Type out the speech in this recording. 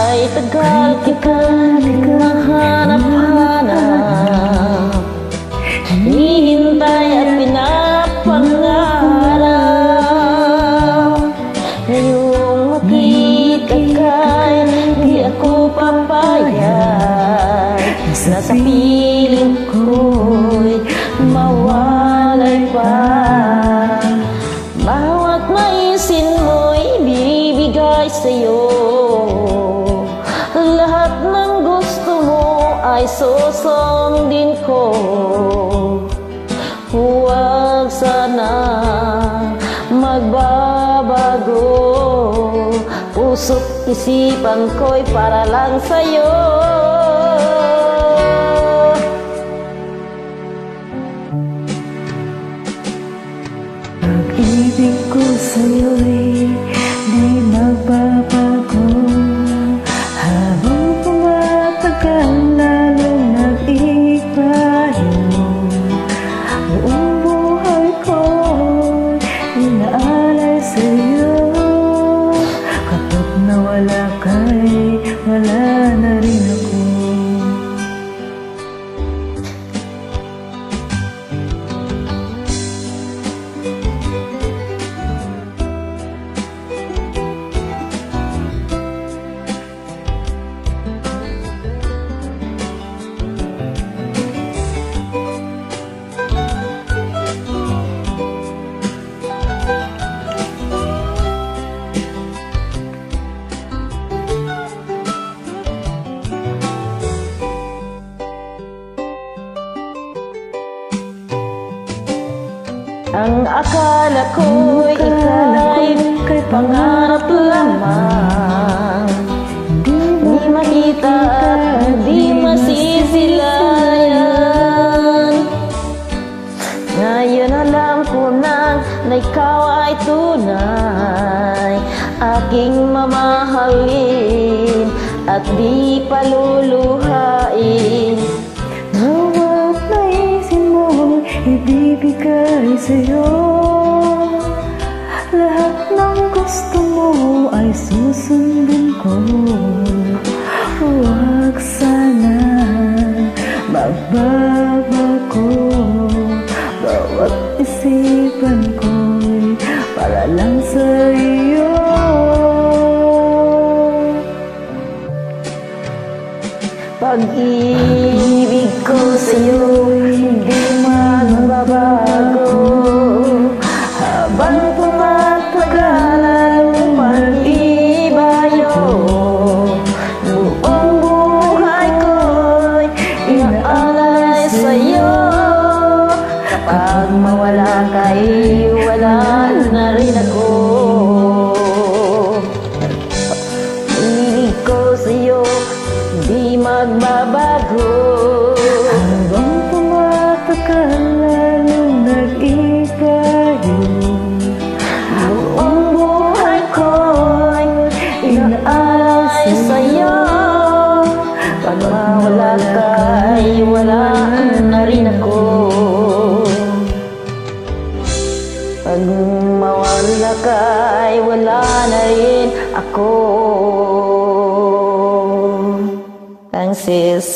ay tagal kitang nahanap-hanap, hinihintay at pinapangarap. Ngayong makita ka'y di ako papayag na sa piling ko'y mawalay pa. Bawat maisin mo'y bibigay sa'yo, lahat ng gusto mo ay susundin ko. Huwag sana magbabago, puso't isipan ko'y para lang sa'yo. Pag-ibig ko sa'yo'y di magbabago, habang tumatagal lalong nag-ibayo. Buong buhay ko'y inaalay sa'yo, kapag nawala ka'y wala na rin ako. Ang akala ko'y ika'y pangarap lamang, di makita at di masisilayan. Ngayon alam ko na ikaw ay tunay, aking mamahalin at di paluluhain. Bawat naisin mo ibibigay sa'yo, lahat ng gusto mo ay susundin ko. Huwag sana magbabago, bawat isipan ko'y para lang sa'yo. Pag-ibig ko sa'yo hindi magbabago, habang tumatagal ang pag-ibayo. Buong buhay ko'y inaalay sa'yo, kapag mawala ka'y wala na rin ako. Pag-ibig ko sa'yo di magbabago, habang tumatagal lalong nag-ibayo. buong buhay ko'y inaalay sa'yo, pag mawala ka'y wala na rin ako. Pag mawala ka'y wala na rin ako. Thanks, sis.